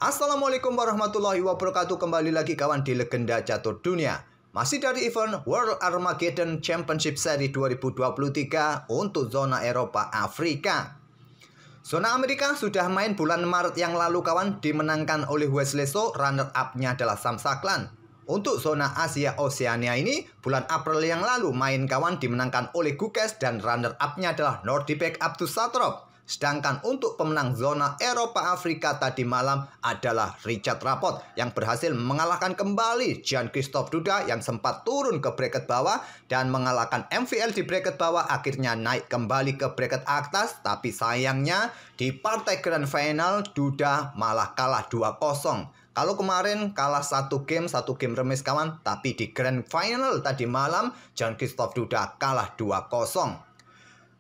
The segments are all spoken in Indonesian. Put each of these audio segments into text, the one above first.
Assalamualaikum warahmatullahi wabarakatuh. Kembali lagi kawan di Legenda Catur Dunia. Masih dari event World Armageddon Championship Seri 2023 untuk zona Eropa Afrika. Zona Amerika sudah main bulan Maret yang lalu kawan, dimenangkan oleh Wesley So, runner up-nya adalah Sam Saklan. Untuk zona Asia Oceania ini, bulan April yang lalu main kawan dimenangkan oleh Gukes dan runner up-nya adalah Nordibek Abdusatorov. Sedangkan untuk pemenang zona Eropa Afrika tadi malam adalah Richard Rapport yang berhasil mengalahkan kembali Jan-Christophe Duda yang sempat turun ke bracket bawah dan mengalahkan MVL di bracket bawah, akhirnya naik kembali ke bracket atas. Tapi sayangnya di partai grand final Duda malah kalah 2-0. Kalau kemarin kalah satu game remis kawan, tapi di grand final tadi malam Jan-Christophe Duda kalah 2-0.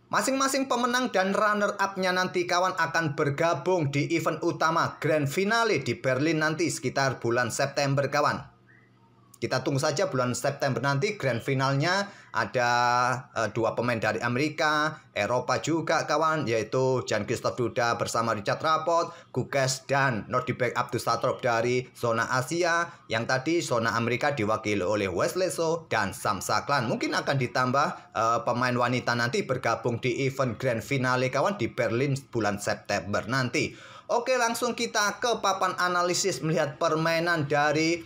Masing-masing pemenang dan runner-up-nya nanti kawan akan bergabung di event utama Grand Finale di Berlin nanti sekitar bulan September kawan. Kita tunggu saja bulan September nanti Grand Finalnya ada dua pemain dari Amerika, Eropa juga kawan, yaitu Jan-Christophe Duda bersama Richard Rapport, Gukes dan Nordibek Abdusatorov dari zona Asia. Yang tadi zona Amerika diwakili oleh Wesley So dan Sam Saklan. Mungkin akan ditambah pemain wanita nanti bergabung di event Grand Finale kawan di Berlin bulan September nanti. Oke, langsung kita ke papan analisis melihat permainan dari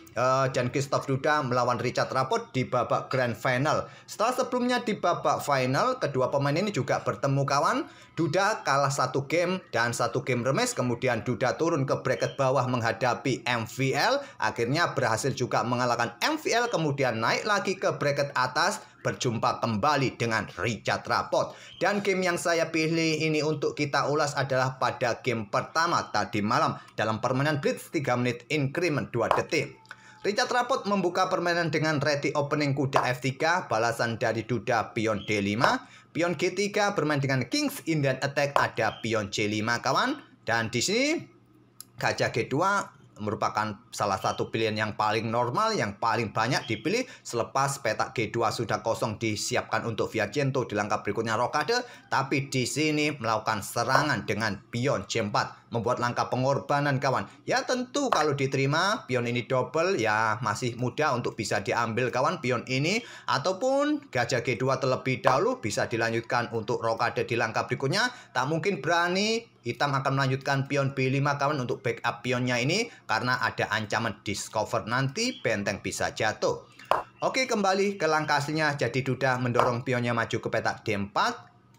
Jan-Christophe Duda melawan Richard Rapport di babak Grand Final. Setelah sebelumnya di babak final, kedua pemain ini juga bertemu kawan. Duda kalah satu game dan satu game remis. Kemudian Duda turun ke bracket bawah menghadapi MVL. Akhirnya berhasil juga mengalahkan MVL. Kemudian naik lagi ke bracket atas, berjumpa kembali dengan Richard Rapport. Dan game yang saya pilih ini untuk kita ulas adalah pada game pertama tadi malam dalam permainan Blitz 3 menit increment 2 detik. Richard Rapport membuka permainan dengan ready opening kuda F3, balasan dari Duda pion D5, pion G3 bermain dengan King's Indian Attack, ada pion C5 kawan. Dan di sini gajah G2 merupakan salah satu pilihan yang paling normal, yang paling banyak dipilih selepas petak G2 sudah kosong disiapkan untuk Viagento di langkah berikutnya rokade. Tapi di sini melakukan serangan dengan pion C4, membuat langkah pengorbanan kawan. Ya tentu kalau diterima pion ini double ya masih mudah untuk bisa diambil kawan pion ini, ataupun gajah G2 terlebih dahulu bisa dilanjutkan untuk rokade di langkah berikutnya. Tak mungkin berani hitam akan melanjutkan pion B5 kawan untuk backup pionnya ini karena ada ancaman discover nanti benteng bisa jatuh. Oke, kembali ke langkah aslinya. Jadi Duda mendorong pionnya maju ke petak D4,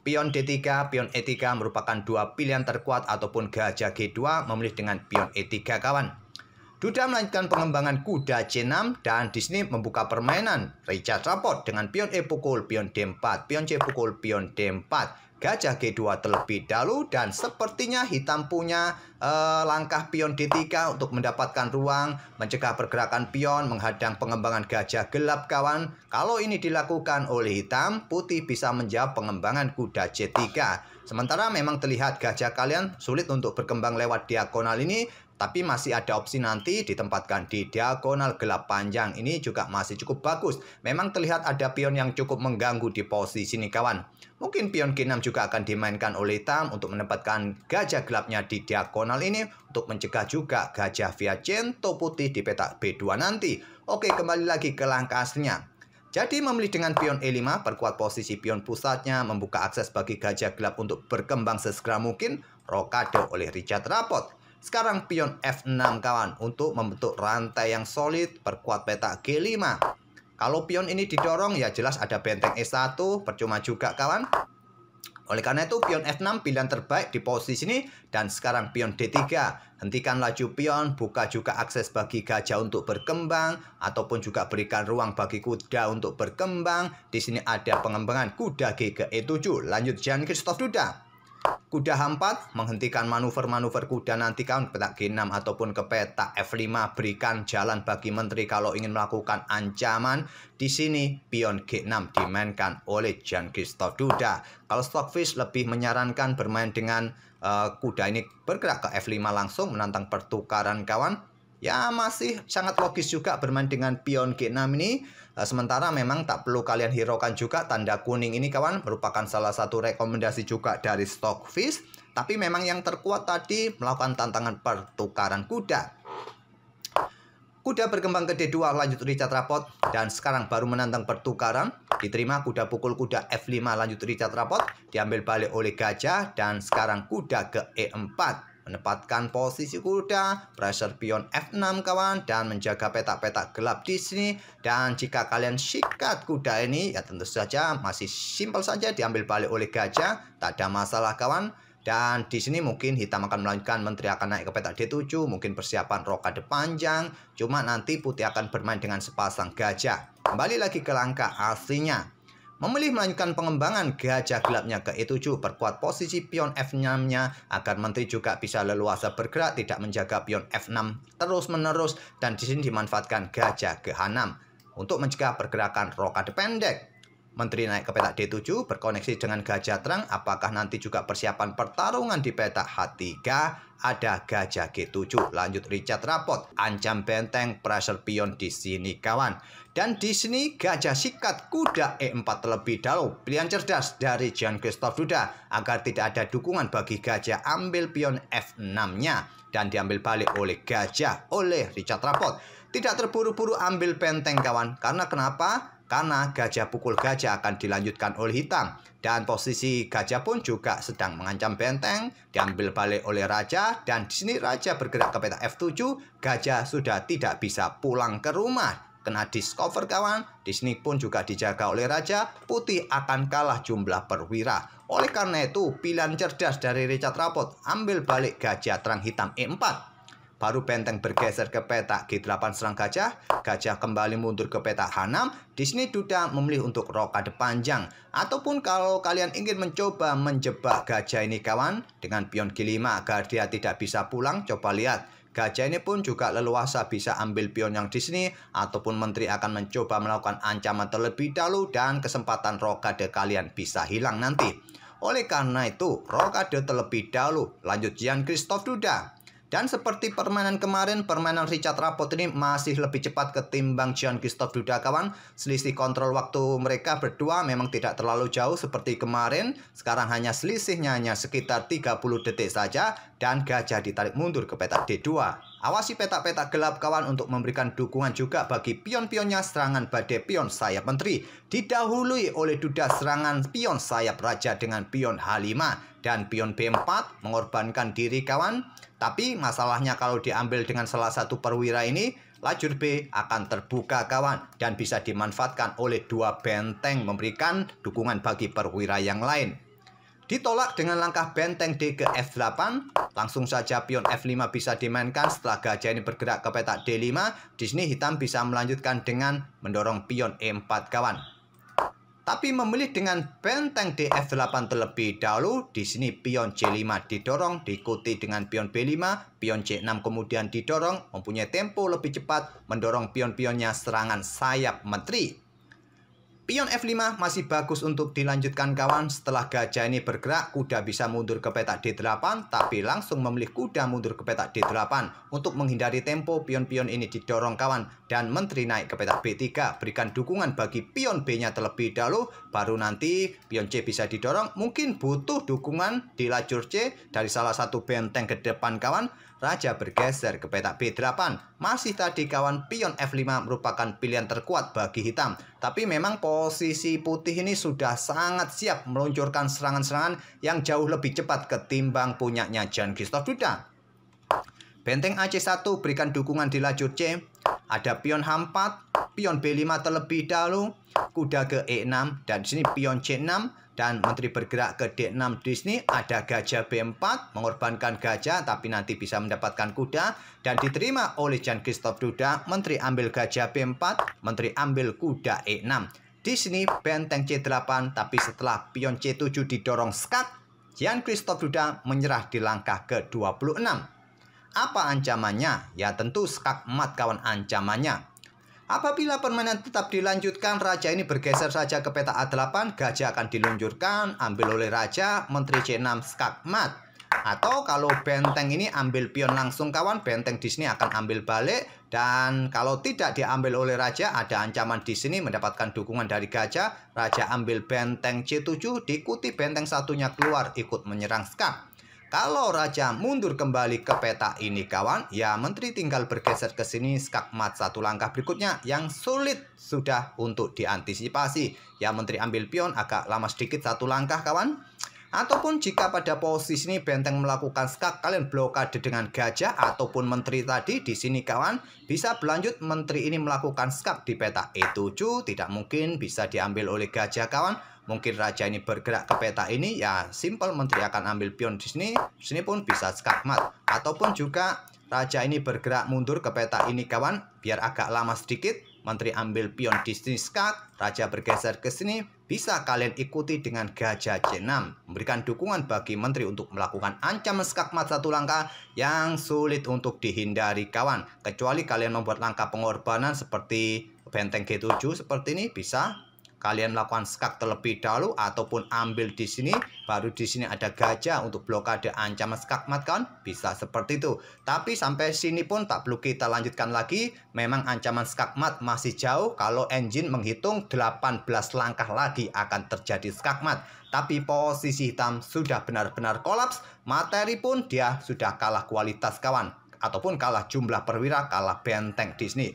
pion D3, pion E3 merupakan dua pilihan terkuat, ataupun gajah G2 memilih dengan pion E3 kawan. Duda melanjutkan pengembangan kuda C6 dan di sini membuka permainan Richard Rapport dengan pion E pukul, pion D4, pion C pukul, pion D4. Gajah G2 terlebih dahulu dan sepertinya hitam punya langkah pion D3 untuk mendapatkan ruang mencegah pergerakan pion menghadang pengembangan gajah gelap kawan. Kalau ini dilakukan oleh hitam, putih bisa menjawab pengembangan kuda C3. Sementara memang terlihat gajah kalian sulit untuk berkembang lewat diagonal ini, tapi masih ada opsi nanti ditempatkan di diagonal gelap panjang. Ini juga masih cukup bagus. Memang terlihat ada pion yang cukup mengganggu di posisi ini kawan. Mungkin pion G6 juga akan dimainkan oleh hitam untuk menempatkan gajah gelapnya di diagonal ini untuk mencegah juga gajah Viagento putih di petak B2 nanti. Oke, kembali lagi ke langkah aslinya. Jadi memilih dengan pion E5, perkuat posisi pion pusatnya, membuka akses bagi gajah gelap untuk berkembang sesegera mungkin, rokade oleh Richard Rapport. Sekarang pion F6 kawan untuk membentuk rantai yang solid, perkuat petak G5. Kalau pion ini didorong ya jelas ada benteng E1, percuma juga kawan. Oleh karena itu pion F6 pilihan terbaik di posisi ini. Dan sekarang pion D3. Hentikan laju pion, buka juga akses bagi gajah untuk berkembang, ataupun juga berikan ruang bagi kuda untuk berkembang. Di sini ada pengembangan kuda G ke E7. Lanjut Jan-Christophe Duda. Kuda H4 menghentikan manuver-manuver kuda nanti kawan petak G6 ataupun ke petak F5, berikan jalan bagi menteri kalau ingin melakukan ancaman. Di sini pion G6 dimainkan oleh Jan-Christophe Duda. Kalau Stockfish lebih menyarankan bermain dengan kuda ini bergerak ke F5 langsung menantang pertukaran kawan. Ya masih sangat logis juga bermain dengan pion G6 ini. Sementara memang tak perlu kalian hiraukan juga tanda kuning ini kawan, merupakan salah satu rekomendasi juga dari Stockfish. Tapi memang yang terkuat tadi melakukan tantangan pertukaran kuda. Kuda berkembang ke D2 lanjut Richard Rapport dan sekarang baru menantang pertukaran. Diterima kuda pukul kuda F5 lanjut Richard Rapport, diambil balik oleh gajah dan sekarang kuda ke E4. Menempatkan posisi kuda, pressure pion F6 kawan dan menjaga petak-petak gelap di sini. Dan jika kalian sikat kuda ini ya tentu saja masih simpel saja diambil balik oleh gajah, tak ada masalah kawan. Dan di sini mungkin hitam akan melanjutkan, menteri akan naik ke petak D7, mungkin persiapan rokade panjang. Cuma nanti putih akan bermain dengan sepasang gajah. Kembali lagi ke langkah aslinya. Memilih melanjutkan pengembangan gajah gelapnya ke E7, perkuat posisi pion F6-nya agar menteri juga bisa leluasa bergerak, tidak menjaga pion F6 terus-menerus. Dan di sini dimanfaatkan gajah ke H6 untuk mencegah pergerakan rokade pendek. Menteri naik ke petak D7, berkoneksi dengan gajah terang. Apakah nanti juga persiapan pertarungan di petak H3? Ada gajah G7. Lanjut Richard Rapport, ancam benteng, pressure pion di sini kawan. Dan di sini gajah sikat kuda E4 terlebih dahulu. Pilihan cerdas dari Jean-Christophe Duda agar tidak ada dukungan bagi gajah, ambil pion F6-nya dan diambil balik oleh gajah oleh Richard Rapport. Tidak terburu-buru ambil benteng kawan. Karena kenapa? Karena gajah pukul gajah akan dilanjutkan oleh hitam. Dan posisi gajah pun juga sedang mengancam benteng. Diambil balik oleh raja. Dan di sini raja bergerak ke petak F7. Gajah sudah tidak bisa pulang ke rumah. Kena discover kawan. Di sini pun juga dijaga oleh raja. Putih akan kalah jumlah perwira. Oleh karena itu pilihan cerdas dari Richard Rapport, ambil balik gajah terang hitam E4. Baru benteng bergeser ke petak G8 serang gajah. Gajah kembali mundur ke petak H6. Di sini Duda memilih untuk rokade panjang. Ataupun kalau kalian ingin mencoba menjebak gajah ini kawan, dengan pion G5 agar dia tidak bisa pulang, coba lihat. Gajah ini pun juga leluasa bisa ambil pion yang di sini. Ataupun menteri akan mencoba melakukan ancaman terlebih dahulu dan kesempatan rokade kalian bisa hilang nanti. Oleh karena itu, rokade terlebih dahulu. Lanjut Jean-Christophe Duda. Dan seperti permainan kemarin, permainan Richard Rapport ini masih lebih cepat ketimbang Jean-Christophe Duda kawan. Selisih kontrol waktu mereka berdua memang tidak terlalu jauh seperti kemarin. Sekarang hanya selisihnya hanya sekitar 30 detik saja. Dan gajah ditarik mundur ke petak D2. Awasi petak-petak gelap kawan untuk memberikan dukungan juga bagi pion-pionnya serangan badai pion sayap menteri. Didahului oleh Duda serangan pion sayap raja dengan pion H5. Dan pion B4 mengorbankan diri kawan. Tapi masalahnya kalau diambil dengan salah satu perwira ini, lajur B akan terbuka kawan. Dan bisa dimanfaatkan oleh dua benteng memberikan dukungan bagi perwira yang lain. Ditolak dengan langkah benteng D ke F8. Langsung saja pion F5 bisa dimainkan setelah gajah ini bergerak ke petak D5. Di sini hitam bisa melanjutkan dengan mendorong pion E4 kawan. Tapi memilih dengan benteng D F8 terlebih dahulu. Di sini pion C5 didorong, diikuti dengan pion B5, pion C6 kemudian didorong, mempunyai tempo lebih cepat, mendorong pion-pionnya serangan sayap menteri. Pion F5 masih bagus untuk dilanjutkan kawan. Setelah gajah ini bergerak, kuda bisa mundur ke petak D8, tapi langsung memilih kuda mundur ke petak D8. Untuk menghindari tempo, pion-pion ini didorong kawan. Dan menteri naik ke petak B3, berikan dukungan bagi pion B-nya terlebih dahulu. Baru nanti pion C bisa didorong. Mungkin butuh dukungan di lajur C dari salah satu benteng ke depan kawan. Raja bergeser ke petak B8. Masih tadi kawan, pion F5 merupakan pilihan terkuat bagi hitam. Tapi memang posisi putih ini sudah sangat siap meluncurkan serangan-serangan yang jauh lebih cepat ketimbang punyanya Jean-Christophe Duda. Benteng AC1 berikan dukungan di lajur C. Ada pion H4, pion B5 terlebih dahulu, kuda ke E6, dan di sini pion C6. Dan menteri bergerak ke D6. Di sini ada gajah B4, mengorbankan gajah, tapi nanti bisa mendapatkan kuda. Dan diterima oleh Jean-Christophe Duda, menteri ambil gajah B4, menteri ambil kuda E6. Di sini benteng C8, tapi setelah pion C7 didorong skak, Jean-Christophe Duda menyerah di langkah ke-26. Apa ancamannya? Ya tentu skak mat kawan ancamannya. Apabila permainan tetap dilanjutkan, raja ini bergeser saja ke petak A8, gajah akan diluncurkan, ambil oleh raja, menteri C6 skak mat. Atau kalau benteng ini ambil pion langsung kawan, benteng di sini akan ambil balik. Dan kalau tidak diambil oleh raja, ada ancaman di sini mendapatkan dukungan dari gajah. Raja ambil benteng C7, diikuti benteng satunya keluar ikut menyerang skak. Kalau Raja mundur kembali ke peta ini kawan, ya Menteri tinggal bergeser ke sini skakmat satu langkah berikutnya yang sulit sudah untuk diantisipasi. Ya Menteri ambil pion agak lama sedikit satu langkah kawan. Ataupun jika pada posisi ini benteng melakukan skak, kalian blokade dengan gajah ataupun menteri tadi di sini kawan, bisa berlanjut menteri ini melakukan skak di peta E7, tidak mungkin bisa diambil oleh gajah kawan. Mungkin raja ini bergerak ke peta ini, ya simple menteri akan ambil pion di sini pun bisa skakmat. Ataupun juga raja ini bergerak mundur ke peta ini kawan, biar agak lama sedikit, menteri ambil pion di sini skak, raja bergeser ke sini, bisa kalian ikuti dengan gajah C6, memberikan dukungan bagi menteri untuk melakukan ancaman skakmat satu langkah yang sulit untuk dihindari kawan. Kecuali kalian membuat langkah pengorbanan seperti benteng G7 seperti ini, bisa kalian melakukan skak terlebih dahulu ataupun ambil di sini, baru di sini ada gajah untuk blokade ancaman skakmat kan, bisa seperti itu. Tapi sampai sini pun tak perlu kita lanjutkan lagi, memang ancaman skakmat masih jauh. Kalau engine menghitung 18 langkah lagi akan terjadi skakmat. Tapi posisi hitam sudah benar-benar kolaps, materi pun dia sudah kalah kualitas kawan, ataupun kalah jumlah perwira, kalah benteng di sini.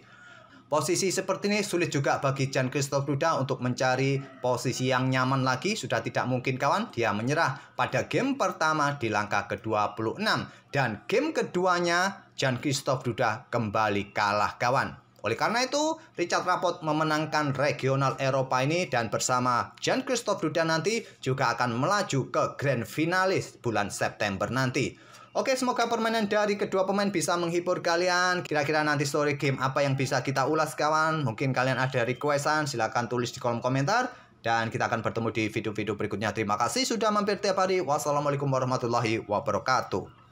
Posisi seperti ini sulit juga bagi Jan Christoph Duda untuk mencari posisi yang nyaman lagi. Sudah tidak mungkin kawan, dia menyerah pada game pertama di langkah ke-26. Dan game keduanya Jan Christoph Duda kembali kalah kawan. Oleh karena itu, Richard Rapport memenangkan regional Eropa ini dan bersama Jan Christoph Duda nanti juga akan melaju ke grand finalis bulan September nanti. Oke, semoga permainan dari kedua pemain bisa menghibur kalian. Kira-kira nanti story game apa yang bisa kita ulas kawan? Mungkin kalian ada requestan, silahkan tulis di kolom komentar. Dan kita akan bertemu di video-video berikutnya. Terima kasih sudah mampir tiap hari. Wassalamualaikum warahmatullahi wabarakatuh.